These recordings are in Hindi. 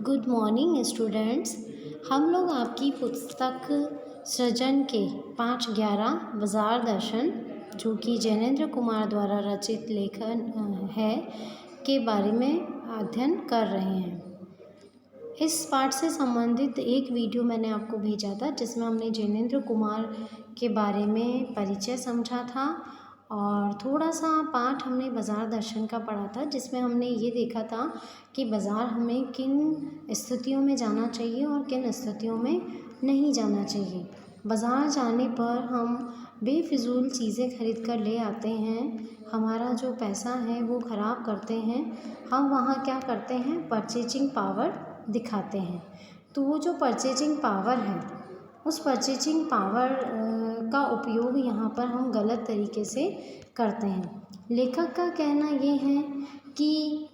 Good morning students. हम लोग आपकी पुस्तक सृजन के 5/11 बाजार दर्शन, जो कि जैनेंद्र कुमार द्वारा रचित लेखन है, के बारे में अध्ययन कर रहे हैं। इस पाठ से संबंधित एक वीडियो मैंने आपको भेजा था, जिसमें हमने जैनेंद्र कुमार के बारे में परिचय समझा था और थोड़ा सा पाठ हमने बाजार दर्शन का पढ़ा था, जिसमें हमने ये देखा था कि बाज़ार हमें किन स्थितियों में जाना चाहिए और किन स्थितियों में नहीं जाना चाहिए। बाज़ार जाने पर हम बेफिजूल चीज़ें खरीद कर ले आते हैं, हमारा जो पैसा है वो ख़राब करते हैं। हम वहाँ क्या करते हैं, परचेजिंग पावर दिखाते हैं। तो वो जो परचेजिंग पावर है, उस परचेजिंग पावर का उपयोग यहाँ पर हम गलत तरीके से करते हैं। लेखक का कहना ये है कि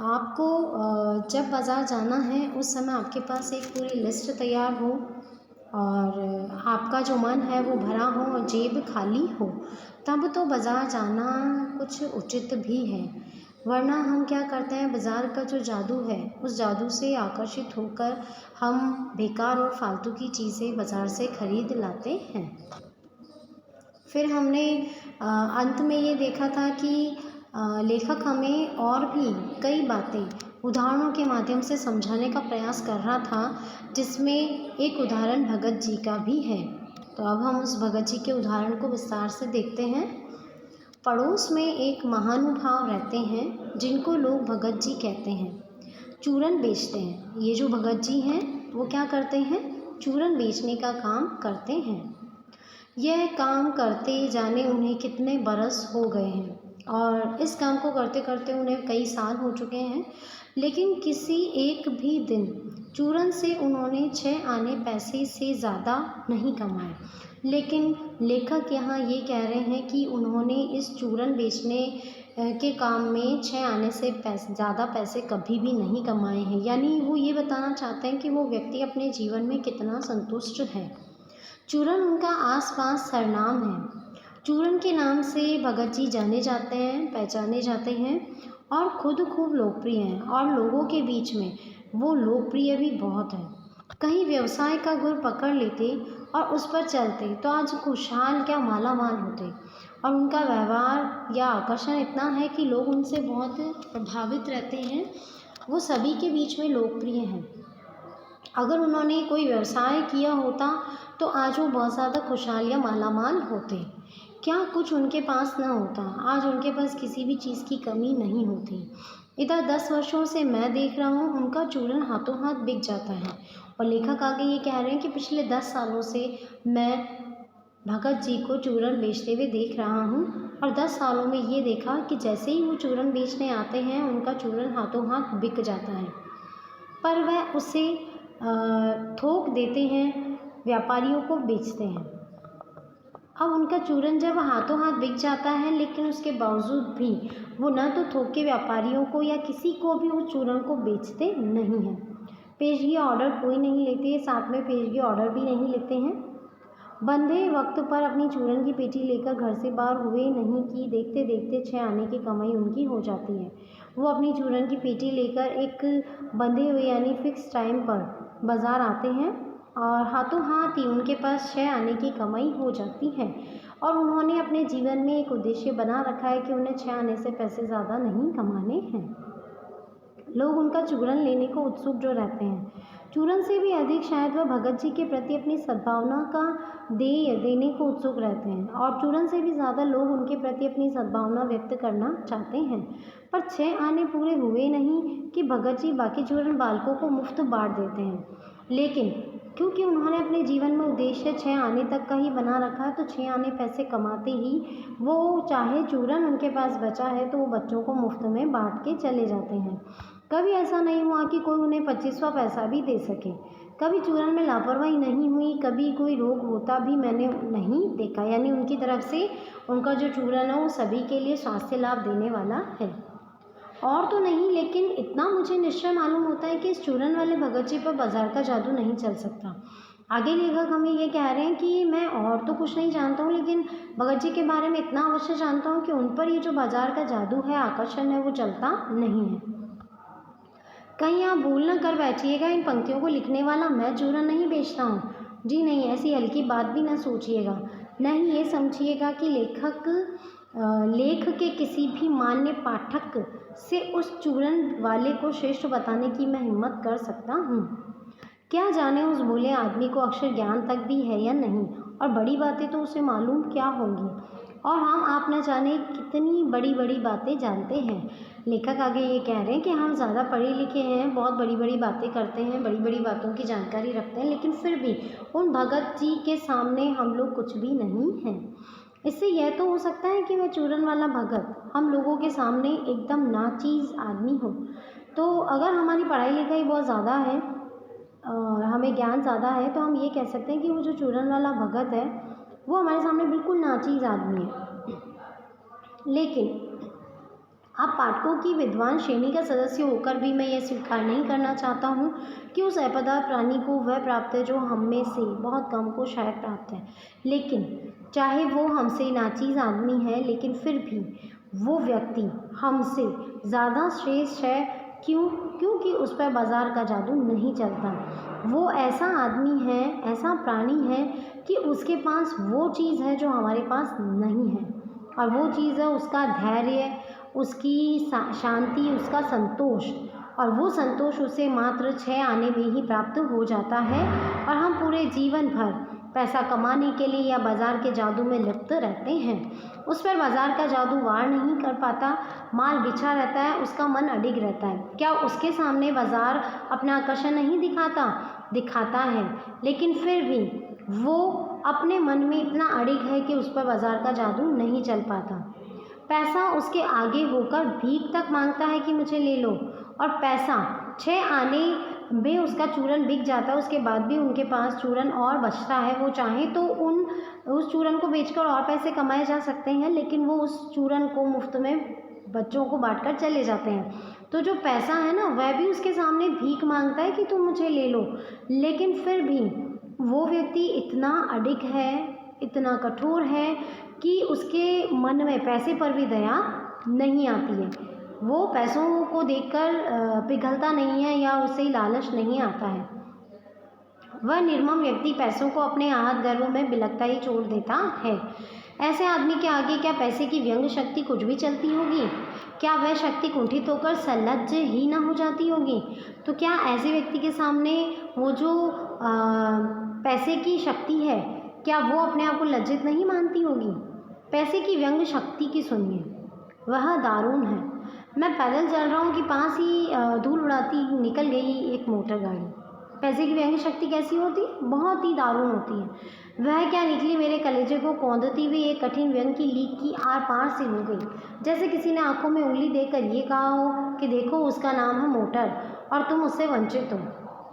आपको जब बाज़ार जाना है उस समय आपके पास एक पूरी लिस्ट तैयार हो और आपका जो मन है वो भरा हो और जेब खाली हो, तब तो बाज़ार जाना कुछ उचित भी है। वरना हम क्या करते हैं, बाज़ार का जो जादू है उस जादू से आकर्षित होकर हम बेकार और फालतू की चीज़ें बाज़ार से खरीद लाते हैं। फिर हमने अंत में ये देखा था कि लेखक हमें और भी कई बातें उदाहरणों के माध्यम से समझाने का प्रयास कर रहा था, जिसमें एक उदाहरण भगत जी का भी है। तो अब हम उस भगत जी के उदाहरण को विस्तार से देखते हैं। पड़ोस में एक महानुभाव रहते हैं, जिनको लोग भगत जी कहते हैं। चूरन बेचते हैं। ये जो भगत जी हैं वो क्या करते हैं, चूरन बेचने का काम करते हैं। यह काम करते जाने उन्हें कितने बरस हो गए हैं और इस काम को करते करते उन्हें कई साल हो चुके हैं, लेकिन किसी एक भी दिन चूरन से उन्होंने 6 आने पैसे से ज़्यादा नहीं कमाए। लेकिन लेखक यहाँ ये कह रहे हैं कि उन्होंने इस चूरन बेचने के काम में 6 आने से ज़्यादा पैसे कभी भी नहीं कमाए हैं। यानी वो ये बताना चाहते हैं कि वो व्यक्ति अपने जीवन में कितना संतुष्ट है। चूरन उनका आसपास सरनाम है। चूरन के नाम से भगत जी जाने जाते हैं, पहचाने जाते हैं और खुद खूब लोकप्रिय हैं और लोगों के बीच में वो लोकप्रिय भी बहुत हैं। कहीं व्यवसाय का गुर पकड़ लेते और उस पर चलते तो आज खुशहाल क्या माला माल होते। और उनका व्यवहार या आकर्षण इतना है कि लोग उनसे बहुत प्रभावित रहते हैं। वो सभी के बीच में लोकप्रिय हैं। अगर उन्होंने कोई व्यवसाय किया होता तो आज वो बहुत ज़्यादा खुशहाल या मालामाल होते। क्या कुछ उनके पास न होता, आज उनके पास किसी भी चीज़ की कमी नहीं होती। इधर 10 वर्षों से मैं देख रहा हूँ, उनका चूरन हाथों हाथ बिक जाता है। और लेखक आगे ये कह रहे हैं कि पिछले 10 सालों से मैं भगत जी को चूरन बेचते हुए देख रहा हूँ और 10 सालों में ये देखा कि जैसे ही वो चूरन बेचने आते हैं, उनका चूरन हाथों हाथ बिक जाता है। पर वह उसे थोक देते हैं, व्यापारियों को बेचते हैं। अब उनका चूरन जब हाथों हाथ बिक जाता है, लेकिन उसके बावजूद भी वो न तो थोक के व्यापारियों को या किसी को भी उस चूरन को बेचते नहीं हैं। पेशगी ऑर्डर कोई नहीं लेते, साथ में पेशगी ऑर्डर भी नहीं लेते हैं। बंधे वक्त पर अपनी चूरन की पेटी लेकर घर से बाहर हुए नहीं कि देखते देखते 6 आने की कमाई उनकी हो जाती है। वो अपनी चूरन की पेटी लेकर एक बंधे हुए यानी फिक्स टाइम पर बाज़ार आते हैं और हाथों हाथ ही उनके पास 6 आने की कमाई हो जाती है। और उन्होंने अपने जीवन में एक उद्देश्य बना रखा है कि उन्हें 6 आने से पैसे ज़्यादा नहीं कमाने हैं। लोग उनका चूरन लेने को उत्सुक जो रहते हैं। चूरन से भी अधिक शायद वह भगत जी के प्रति अपनी सद्भावना का देय देने को उत्सुक रहते हैं और चूरन से भी ज़्यादा लोग उनके प्रति अपनी सद्भावना व्यक्त करना चाहते हैं। पर 6 आने पूरे हुए नहीं कि भगत जी बाकी चूरन बालकों को मुफ्त बांट देते हैं। लेकिन क्योंकि उन्होंने अपने जीवन में उद्देश्य 6 आने तक का ही बना रखा है, तो 6 आने पैसे कमाते ही वो चाहे चूरन उनके पास बचा है तो वो बच्चों को मुफ्त में बांट के चले जाते हैं। कभी ऐसा नहीं हुआ कि कोई उन्हें 25वां पैसा भी दे सके। कभी चूरन में लापरवाही नहीं हुई, कभी कोई रोग होता भी मैंने नहीं देखा। यानी उनकी तरफ से उनका जो चूरन है वो सभी के लिए स्वास्थ्य लाभ देने वाला है। और तो नहीं, लेकिन इतना मुझे निश्चय मालूम होता है कि इस चूरन वाले भगत जी पर बाजार का जादू नहीं चल सकता। आगे लेखक हमें ये कह रहे हैं कि मैं और तो कुछ नहीं जानता हूँ, लेकिन भगत जी के बारे में इतना अवश्य जानता हूँ कि उन पर ये जो बाजार का जादू है, आकर्षण है, वो चलता नहीं है। कहीं आप भूल न कर बैठिएगा, इन पंक्तियों को लिखने वाला मैं चूरन नहीं बेचता हूँ। जी नहीं, ऐसी हल्की बात भी न सोचिएगा। नहीं, ये समझिएगा कि लेख के किसी भी मान्य पाठक से उस चूरन वाले को श्रेष्ठ बताने की मैं हिम्मत कर सकता हूँ। क्या जाने उस भोले आदमी को अक्षर ज्ञान तक भी है या नहीं, और बड़ी बातें तो उसे मालूम क्या होंगी, और हम आप न जाने कितनी बड़ी बड़ी बातें जानते हैं। लेखक आगे ये कह रहे हैं कि हम ज़्यादा पढ़े लिखे हैं, बहुत बड़ी बड़ी बातें करते हैं, बड़ी बड़ी बातों की जानकारी रखते हैं, लेकिन फिर भी उन भगत जी के सामने हम लोग कुछ भी नहीं हैं। इससे यह तो हो सकता है कि वह चूरन वाला भगत हम लोगों के सामने एकदम नाचीज़ आदमी हो। तो अगर हमारी पढ़ाई लिखाई बहुत ज़्यादा है और हमें ज्ञान ज़्यादा है, तो हम ये कह सकते हैं कि वो जो चूरन वाला भगत है वो हमारे सामने बिल्कुल नाचीज़ आदमी है। लेकिन आप पाठकों की विद्वान श्रेणी का सदस्य होकर भी मैं ये स्वीकार नहीं करना चाहता हूँ कि उस अपदार्थ प्राणी को वह प्राप्त है जो हम में से बहुत कम को शायद प्राप्त है। लेकिन चाहे वो हमसे नाचीज़ आदमी है, लेकिन फिर भी वो व्यक्ति हमसे ज़्यादा श्रेष्ठ है। क्योंकि उस पर बाजार का जादू नहीं चलता। वो ऐसा आदमी है, ऐसा प्राणी है कि उसके पास वो चीज़ है जो हमारे पास नहीं है, और वो चीज़ है उसका धैर्य, उसकी शांति, उसका संतोष। और वो संतोष उसे मात्र 6 आने में ही प्राप्त हो जाता है, और हम पूरे जीवन भर पैसा कमाने के लिए या बाज़ार के जादू में लिप्त रहते हैं। उस पर बाज़ार का जादू वार नहीं कर पाता, माल बिछा रहता है, उसका मन अडिग रहता है। क्या उसके सामने बाज़ार अपना आकर्षण नहीं दिखाता है, लेकिन फिर भी वो अपने मन में इतना अडिग है कि उस पर बाज़ार का जादू नहीं चल पाता। पैसा उसके आगे होकर भीख तक मांगता है कि मुझे ले लो, और पैसा 6 आने में उसका चूरन बिक जाता है। उसके बाद भी उनके पास चूरन और बचता है। वो चाहे तो उस चूरन को बेचकर और पैसे कमाए जा सकते हैं, लेकिन वो उस चूरन को मुफ्त में बच्चों को बांटकर चले जाते हैं। तो जो पैसा है ना, वह भी उसके सामने भीख मांगता है कि तुम मुझे ले लो, लेकिन फिर भी वो व्यक्ति इतना अडिग है, इतना कठोर है कि उसके मन में पैसे पर भी दया नहीं आती है। वो पैसों को देखकर पिघलता नहीं है या उसे लालच नहीं आता है। वह निर्मम व्यक्ति पैसों को अपने आहत गर्व में बिलखता ही छोड़ देता है। ऐसे आदमी के आगे क्या पैसे की व्यंग शक्ति कुछ भी चलती होगी? क्या वह शक्ति कुंठित होकर सलज्ज ही न हो जाती होगी? तो क्या ऐसे व्यक्ति के सामने वो जो पैसे की शक्ति है, क्या वो अपने आप को लज्जित नहीं मानती होगी? पैसे की व्यंग शक्ति की सुनिए, वह दारुण है। मैं पैदल चल रहा हूँ कि पास ही धूल उड़ाती निकल गई एक मोटर गाड़ी। पैसे की व्यंग शक्ति कैसी होती? बहुत ही दारुण होती है। वह क्या निकली मेरे कलेजे को कौंधती हुई एक कठिन व्यंग की लीक की आर पार से हो गई, जैसे किसी ने आंखों में उंगली देकर ये कहा हो कि देखो उसका नाम है मोटर और तुम उससे वंचित हो।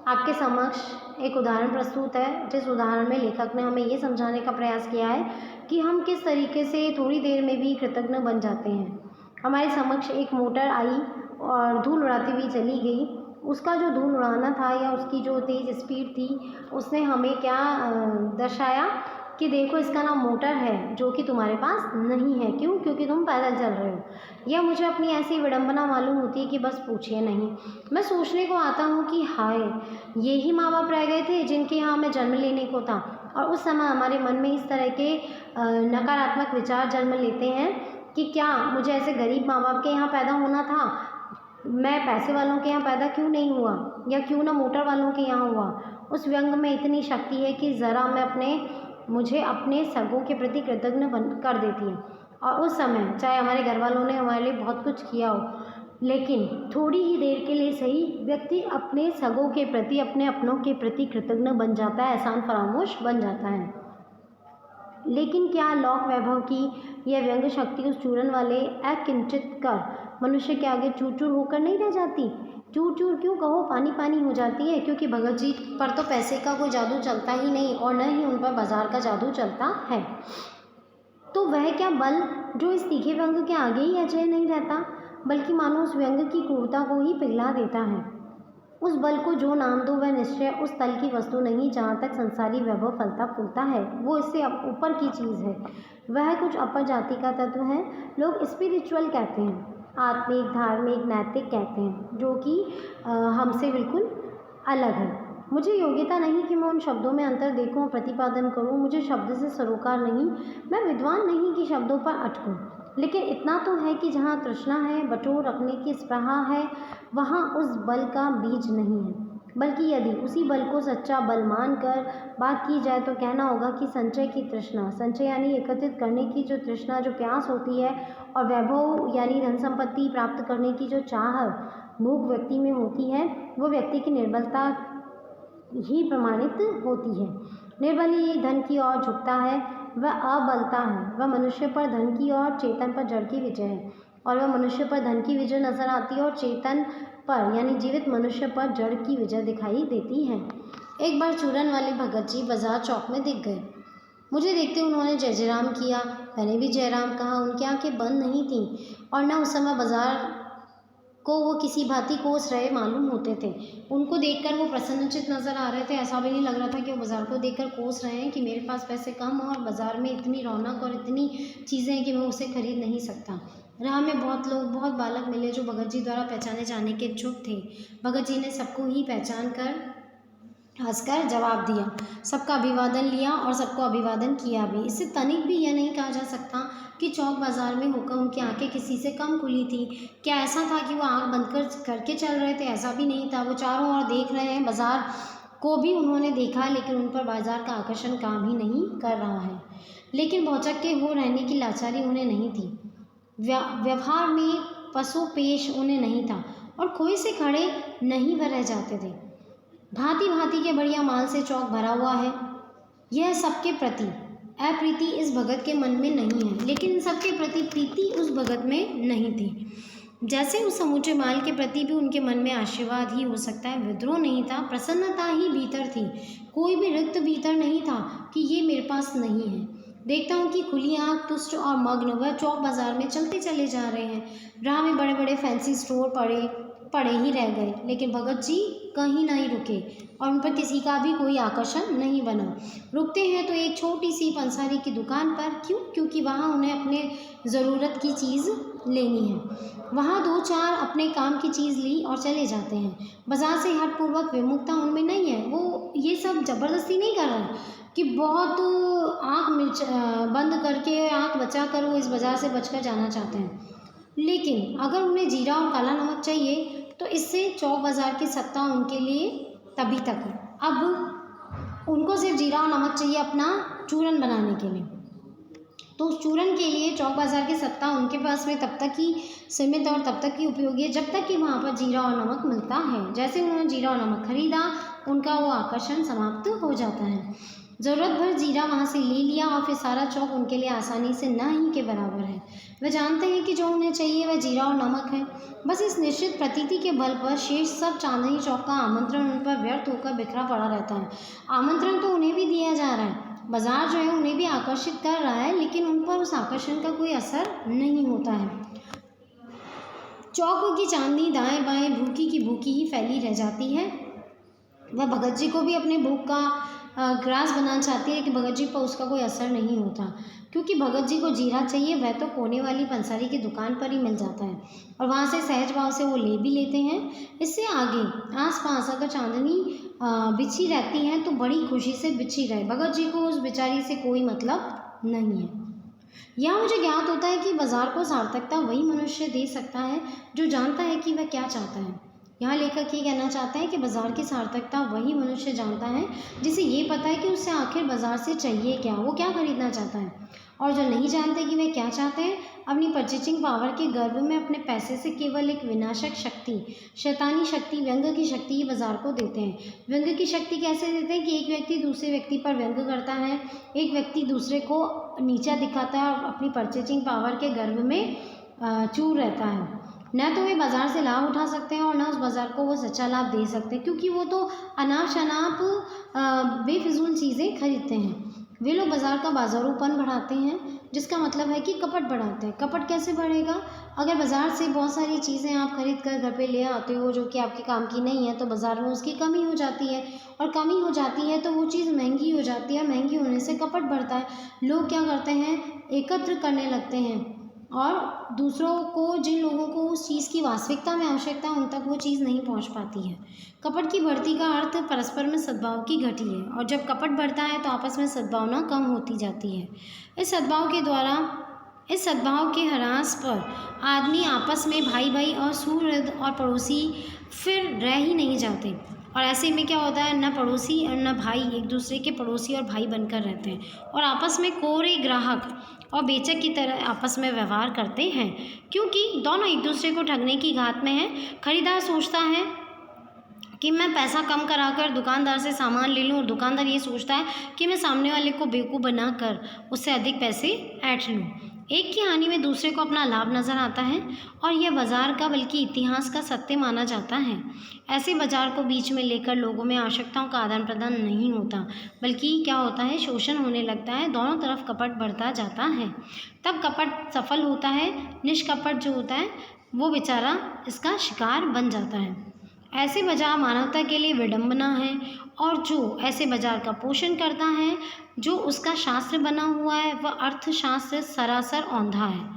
आपके समक्ष एक उदाहरण प्रस्तुत है, जिस उदाहरण में लेखक ने हमें ये समझाने का प्रयास किया है कि हम किस तरीके से थोड़ी देर में भी कृतज्ञ बन जाते हैं। हमारे समक्ष एक मोटर आई और धूल उड़ाती हुई चली गई। उसका जो धूल उड़ाना था या उसकी जो तेज़ स्पीड थी, उसने हमें क्या दर्शाया कि देखो इसका नाम मोटर है, जो कि तुम्हारे पास नहीं है। क्यों? क्योंकि तुम पैदल चल रहे हो। यह मुझे अपनी ऐसी विडंबना मालूम होती है कि बस पूछिए नहीं। मैं सोचने को आता हूँ कि हाय, ये ही माँ बाप रह गए थे जिनके यहाँ हमें जन्म लेने को था, और उस समय हमारे मन में इस तरह के नकारात्मक विचार जन्म लेते हैं कि क्या मुझे ऐसे गरीब माँ बाप के यहाँ पैदा होना था, मैं पैसे वालों के यहाँ पैदा क्यों नहीं हुआ, या क्यों ना मोटर वालों के यहाँ हुआ। उस व्यंग में इतनी शक्ति है कि ज़रा मुझे अपने सगों के प्रति कृतज्ञ कर देती है। और उस समय चाहे हमारे घर वालों ने हमारे लिए बहुत कुछ किया हो, लेकिन थोड़ी ही देर के लिए सही व्यक्ति अपने सगों के प्रति, अपने अपनों के प्रति कृतज्ञ बन जाता है, एहसान फरामोश बन जाता है। लेकिन क्या लौक वैभव की यह व्यंग शक्ति उस चूरन वाले अकिंचित कर मनुष्य के आगे चूर चूर होकर नहीं रह जाती? चूर चूर क्यों कहो, पानी पानी हो जाती है, क्योंकि भगत जी पर तो पैसे का कोई जादू चलता ही नहीं, और न ही उन पर बाजार का जादू चलता है। तो वह क्या बल जो इस तीखे व्यंग के आगे ही अजय नहीं रहता, बल्कि मानो उस व्यंग की क्रूरता को ही पिघला देता है। उस बल को जो नाम दो, वह निश्चय उस तल की वस्तु नहीं जहाँ तक संसारी वैभव फलता फूलता है। वो इससे ऊपर की चीज़ है, वह कुछ अपर जाति का तत्व है। लोग स्पिरिचुअल कहते हैं, आत्मिक, धार्मिक, नैतिक कहते हैं, जो कि हमसे बिल्कुल अलग है। मुझे योग्यता नहीं कि मैं उन शब्दों में अंतर देखूं और प्रतिपादन करूं। मुझे शब्द से सरोकार नहीं, मैं विद्वान नहीं कि शब्दों पर अटकूं। लेकिन इतना तो है कि जहाँ तृष्णा है, बटोर रखने की स्पृहा है, वहाँ उस बल का बीज नहीं है। बल्कि यदि उसी बल को सच्चा बल मानकर बात की जाए तो कहना होगा कि संचय की तृष्णा, संचय यानी एकत्रित करने की जो तृष्णा, जो प्यास होती है, और वैभव यानी धन संपत्ति प्राप्त करने की जो चाह भूख व्यक्ति में होती है, वो व्यक्ति की निर्बलता ही प्रमाणित होती है। निर्बल ही धन की ओर झुकता है, वह अबलता है। वह मनुष्य पर धन की और चेतन पर जड़ की विजय है, और वह मनुष्य पर धन की विजय नजर आती है और चेतन पर यानी जीवित मनुष्य पर जड़ की विजय दिखाई देती है। एक बार चूरन वाले भगत जी बाजार चौक में दिख गए। मुझे देखते उन्होंने जय जयराम किया, मैंने भी जयराम कहा। उनकी आंखें बंद नहीं थीं और न उस समय बाजार को वो किसी भांति कोस रहे मालूम होते थे। उनको देखकर वो प्रसन्नचित नजर आ रहे थे। ऐसा भी नहीं लग रहा था कि वो बाजार को देखकर कोस रहे हैं कि मेरे पास पैसे कम और बाजार में इतनी रौनक और इतनी चीज़ें हैं कि मैं उसे खरीद नहीं सकता। राह में बहुत लोग, बहुत बालक मिले जो भगत जी द्वारा पहचाने जाने के इच्छुक थे। भगत जी ने सबको ही पहचान कर हंसकर जवाब दिया, सबका अभिवादन लिया और सबको अभिवादन किया भी। इससे तनिक भी यह नहीं कहा जा सकता कि चौक बाजार में होकर उनकी आंखें किसी से कम खुली थी। क्या ऐसा था कि वो आंख बंद करके चल रहे थे? ऐसा भी नहीं था। वो चारों ओर देख रहे हैं। बाजार को भी उन्होंने देखा, लेकिन उन पर बाजार का आकर्षण काम ही नहीं कर रहा है। लेकिन भौचक्के हो रहने की लाचारी उन्हें नहीं थी। व्यवहार में पसोपेश उन्हें नहीं था और खोए से खड़े नहीं वह रह जाते थे। भांति भांति के बढ़िया माल से चौक भरा हुआ है। यह सबके प्रति अप्रीति इस भगत के मन में नहीं है, लेकिन इन सबके प्रति प्रीति उस भगत में नहीं थी। जैसे उस समूचे माल के प्रति भी उनके मन में आशीर्वाद ही हो सकता है, विद्रोह नहीं था, प्रसन्नता ही भीतर थी। कोई भी रिक्त भीतर नहीं था कि ये मेरे पास नहीं है। देखता हूँ कि खुली आँख, तुष्ट और मग्न वह चौक बाजार में चलते चले जा रहे हैं। राह में बड़े बड़े फैंसी स्टोर पड़े ही रह गए, लेकिन भगत जी कहीं नहीं रुके और उन पर किसी का भी कोई आकर्षण नहीं बना। रुकते हैं तो एक छोटी सी पंसारी की दुकान पर। क्यों? क्योंकि वहाँ उन्हें अपने ज़रूरत की चीज़ लेनी है। वहाँ दो चार अपने काम की चीज़ ली और चले जाते हैं। बाजार से हठपूर्वक विमुखता उनमें नहीं है। वो ये सब ज़बरदस्ती नहीं कर रहे कि बहुत आँख बंद करके, आँख बचा कर वो इस बाज़ार से बचकर जाना चाहते हैं। लेकिन अगर उन्हें जीरा और काला नमक चाहिए तो इससे चौक बाज़ार की सत्ता उनके लिए तभी तक है। अब उनको सिर्फ जीरा और नमक चाहिए अपना चूरन बनाने के लिए, तो उस चूरन के लिए चौक बाज़ार की सत्ता उनके पास में तब तक ही सीमित और तब तक ही उपयोगी है जब तक कि वहाँ पर जीरा और नमक मिलता है। जैसे उन्होंने जीरा और नमक खरीदा, उनका वो आकर्षण समाप्त हो जाता है। ज़रूरत भर जीरा वहाँ से ले लिया और फिर सारा चौक उनके लिए आसानी से ना ही के बराबर है। वे जानते हैं कि जो उन्हें चाहिए वह जीरा और नमक है। बस इस निश्चित प्रतीति के बल पर शेष सब चांदनी चौक का आमंत्रण उन पर व्यर्थ होकर बिखरा पड़ा रहता है। आमंत्रण तो उन्हें भी दिया जा रहा है, बाजार जो है उन्हें भी आकर्षित कर रहा है, लेकिन उन पर उस आकर्षण का कोई असर नहीं होता है। चौक की चांदनी दाएं बाएं भूखी की भूखी ही फैली रह जाती है। वह भगत जी को भी अपने भूख का ग्रास बनाना चाहती है, लेकिन भगत जी पर उसका कोई असर नहीं होता, क्योंकि भगत जी को जीरा चाहिए वह तो कोने वाली पंसारी की दुकान पर ही मिल जाता है और वहाँ से सहज भाव से वो ले भी लेते हैं। इससे आगे आसपास अगर चांदनी बिछी रहती है तो बड़ी खुशी से बिछी रहे, भगत जी को उस बेचारी से कोई मतलब नहीं है। यहाँ मुझे ज्ञात होता है कि बाजार को सार्थकता वही मनुष्य दे सकता है जो जानता है कि वह क्या चाहता है। यहाँ लेखक ये कहना चाहता है कि बाजार की सार्थकता वही मनुष्य जानता है जिसे ये पता है कि उसे आखिर बाजार से चाहिए क्या, वो क्या खरीदना चाहता है। और जो नहीं जानते कि वे क्या चाहते हैं, अपनी परचेजिंग पावर के गर्व में अपने पैसे से केवल एक विनाशक शक्ति, शैतानी शक्ति, व्यंग की शक्ति ही बाजार को देते हैं। व्यंग की शक्ति कैसे देते हैं कि एक व्यक्ति दूसरे व्यक्ति पर व्यंग करता है, एक व्यक्ति दूसरे को नीचा दिखाता है और अपनी परचेजिंग पावर के गर्व में चूर रहता है। न तो वे बाज़ार से लाभ उठा सकते हैं और न उस बाज़ार को वो सच्चा लाभ दे सकते हैं, क्योंकि वो तो अनाप शनाप बेफिजूल चीज़ें खरीदते हैं। वे लोग बाज़ार का बाजारूपन बढ़ाते हैं, जिसका मतलब है कि कपट बढ़ाते हैं। कपट कैसे बढ़ेगा? अगर बाज़ार से बहुत सारी चीज़ें आप खरीद कर घर पे ले आते हो जो कि आपके काम की नहीं है, तो बाज़ार में उसकी कमी हो जाती है और कमी हो जाती है तो वो चीज़ महंगी हो जाती है। महंगी होने से कपट बढ़ता है। लोग क्या करते हैं, एकत्र करने लगते हैं और दूसरों को, जिन लोगों को उस चीज़ की वास्तविकता में आवश्यकता है, उन तक वो चीज़ नहीं पहुंच पाती है। कपट की बढ़ती का अर्थ परस्पर में सद्भाव की घटी है, और जब कपट बढ़ता है तो आपस में सद्भावना कम होती जाती है। इस सद्भाव के ह्रास पर आदमी आपस में भाई भाई और सुहृद और पड़ोसी फिर रह ही नहीं जाते, और ऐसे में क्या होता है, न पड़ोसी और न भाई एक दूसरे के पड़ोसी और भाई बनकर रहते हैं, और आपस में कोरे ग्राहक और बेचक की तरह आपस में व्यवहार करते हैं, क्योंकि दोनों एक दूसरे को ठगने की घात में हैं। खरीदार सोचता है कि मैं पैसा कम कराकर दुकानदार से सामान ले लूं, और दुकानदार ये सोचता है कि मैं सामने वाले को बेवकूफ़ बनाकर उससे अधिक पैसे ऐंठ लूं। एक की हानि में दूसरे को अपना लाभ नजर आता है, और यह बाजार का बल्कि इतिहास का सत्य माना जाता है। ऐसे बाजार को बीच में लेकर लोगों में आवश्यकताओं का आदान प्रदान नहीं होता, बल्कि क्या होता है, शोषण होने लगता है, दोनों तरफ कपट बढ़ता जाता है। तब कपट सफल होता है, निष्कपट जो होता है वो बेचारा इसका शिकार बन जाता है। ऐसे बाजार मानवता के लिए विडंबना है, और जो ऐसे बाजार का पोषण करता है, जो उसका शास्त्र बना हुआ है, वह अर्थशास्त्र सरासर औंधा है,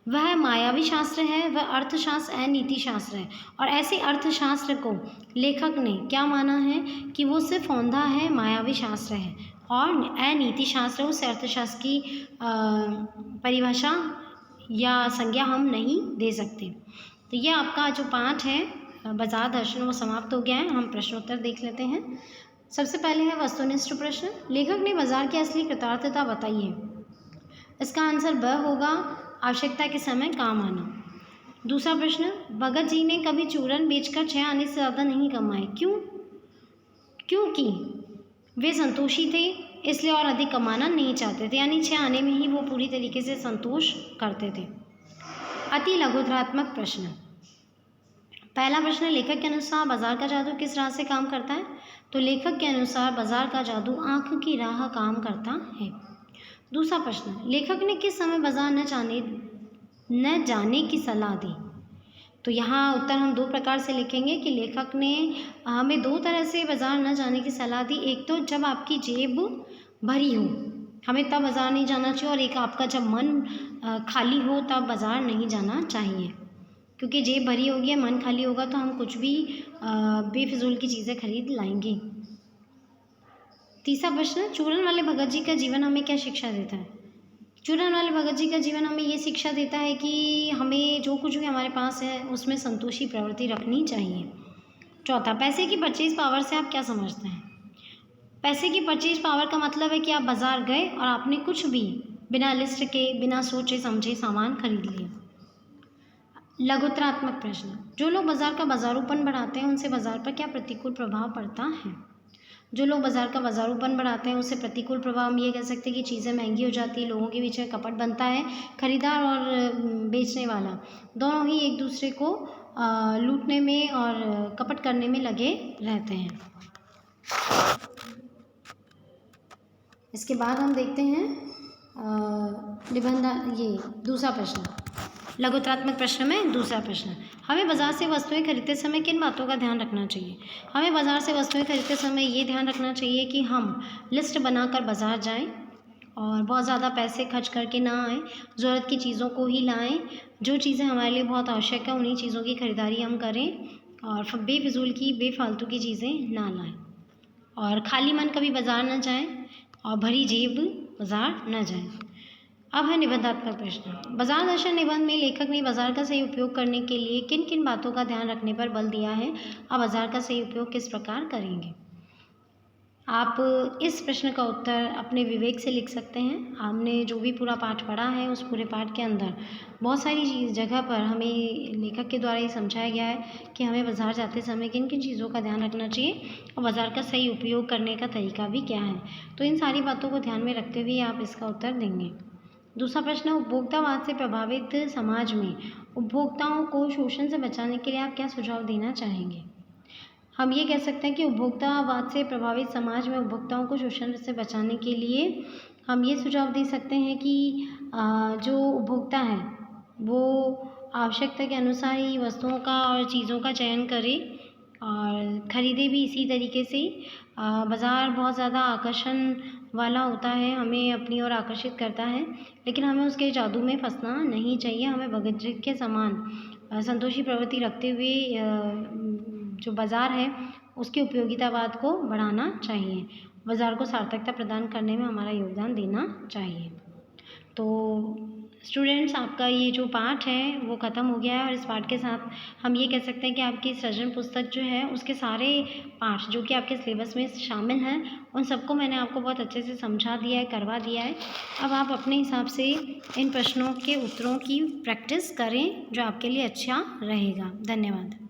वह मायावी शास्त्र है, वह अर्थशास्त्र अनीति शास्त्र है। और ऐसे अर्थशास्त्र को लेखक ने क्या माना है कि वो सिर्फ औंधा है, मायावी शास्त्र है, और अनीति शास्त्र उस अर्थशास्त्र की परिभाषा या संज्ञा हम नहीं दे सकते। तो ये आपका जो पाठ है बाजार दर्शन वो समाप्त हो गया है। हम प्रश्नोत्तर देख लेते हैं। सबसे पहले है वस्तुनिष्ठ प्रश्न। लेखक ने बाजार की असली कृतार्थता बताई है। इसका आंसर ब होगा, आवश्यकता के समय काम आना। दूसरा प्रश्न, भगत जी ने कभी चूरन बेचकर 6 आने से ज़्यादा नहीं कमाए, क्यों? क्योंकि वे संतोषी थे, इसलिए और अधिक कमाना नहीं चाहते थे, यानी 6 आने में ही वो पूरी तरीके से संतोष करते थे। अति लघुतरात्मक प्रश्न। पहला प्रश्न, लेखक के अनुसार बाजार का जादू किस राह से काम करता है? तो लेखक के अनुसार बाजार का जादू आंख की राह काम करता है। दूसरा प्रश्न, लेखक ने किस समय बाजार न जाने की सलाह दी? तो यहाँ उत्तर हम 2 प्रकार से लिखेंगे कि लेखक ने हमें 2 तरह से बाजार न जाने की सलाह दी। एक तो जब आपकी जेब भरी हो, हमें तब बाजार नहीं जाना चाहिए, और एक आपका जब मन खाली हो तब बाजार नहीं जाना चाहिए, क्योंकि जेब भरी होगी, मन खाली होगा तो हम कुछ भी बेफिजूल की चीज़ें खरीद लाएंगे। तीसरा प्रश्न, चूरन वाले भगत जी का जीवन हमें क्या शिक्षा देता है? चूरन वाले भगत जी का जीवन हमें ये शिक्षा देता है कि हमें जो कुछ भी हमारे पास है उसमें संतोषी प्रवृत्ति रखनी चाहिए। चौथा, पैसे की परचेज पावर से आप क्या समझते हैं? पैसे की परचेज पावर का मतलब है कि आप बाजार गए और आपने कुछ भी बिना लिस्ट के, बिना सोचे समझे सामान खरीद लिया। लघुतरात्मक प्रश्न, जो लोग बाजार का बाजारूपन बढ़ाते हैं उनसे बाजार पर क्या प्रतिकूल प्रभाव पड़ता है? जो लोग बाजार का बाजारूपन बढ़ाते हैं उससे प्रतिकूल प्रभाव हम ये कह सकते हैं कि चीज़ें महंगी हो जाती है, लोगों के बीच में कपट बनता है, खरीदार और बेचने वाला दोनों ही एक दूसरे को लूटने में और कपट करने में लगे रहते हैं। इसके बाद हम देखते हैं दूसरा प्रश्न, लघुतरात्मक प्रश्न में दूसरा प्रश्न, हमें बाजार से वस्तुएं खरीदते समय किन बातों का ध्यान रखना चाहिए? हमें बाजार से वस्तुएं खरीदते समय ये ध्यान रखना चाहिए कि हम लिस्ट बनाकर बाजार जाएं और बहुत ज़्यादा पैसे खर्च करके ना आएँ, ज़रूरत की चीज़ों को ही लाएं, जो चीज़ें हमारे लिए बहुत आवश्यक है उन्हीं चीज़ों की खरीदारी हम करें, और बेफिजूल की बेफालतू की चीज़ें ना लाएं, और खाली मन कभी बाजार न जाएं, और भरी जेब बाजार न जाएं। अब है निबंधात्मक प्रश्न। बाजार दर्शन निबंध में लेखक ने बाजार का सही उपयोग करने के लिए किन किन बातों का ध्यान रखने पर बल दिया है? आप बाजार का सही उपयोग किस प्रकार करेंगे? आप इस प्रश्न का उत्तर अपने विवेक से लिख सकते हैं। हमने जो भी पूरा पाठ पढ़ा है उस पूरे पाठ के अंदर बहुत सारी जगह पर हमें लेखक के द्वारा ये समझाया गया है कि हमें बाजार जाते समय किन किन चीज़ों का ध्यान रखना चाहिए और बाजार का सही उपयोग करने का तरीका भी क्या है। तो इन सारी बातों को ध्यान में रखते हुए आप इसका उत्तर देंगे। दूसरा प्रश्न, उपभोक्तावाद से प्रभावित समाज में उपभोक्ताओं को शोषण से बचाने के लिए आप क्या सुझाव देना चाहेंगे? हम ये कह सकते हैं कि उपभोक्तावाद से प्रभावित समाज में उपभोक्ताओं को शोषण से बचाने के लिए हम ये सुझाव दे सकते हैं कि जो उपभोक्ता है वो आवश्यकता के अनुसार ही वस्तुओं का और चीज़ों का चयन करे, और ख़रीदे भी इसी तरीके से। बाज़ार बहुत ज़्यादा आकर्षण वाला होता है, हमें अपनी ओर आकर्षित करता है, लेकिन हमें उसके जादू में फंसना नहीं चाहिए। हमें भगत के समान संतोषी प्रवृत्ति रखते हुए जो बाज़ार है उसके उपयोगितावाद को बढ़ाना चाहिए। बाज़ार को सार्थकता प्रदान करने में हमारा योगदान देना चाहिए। तो स्टूडेंट्स, आपका ये जो पाठ है वो ख़त्म हो गया है और इस पाठ के साथ हम ये कह सकते हैं कि आपकी सृजन पुस्तक जो है उसके सारे पाठ जो कि आपके सिलेबस में शामिल हैं उन सबको मैंने आपको बहुत अच्छे से समझा दिया है, करवा दिया है। अब आप अपने हिसाब से इन प्रश्नों के उत्तरों की प्रैक्टिस करें जो आपके लिए अच्छा रहेगा। धन्यवाद।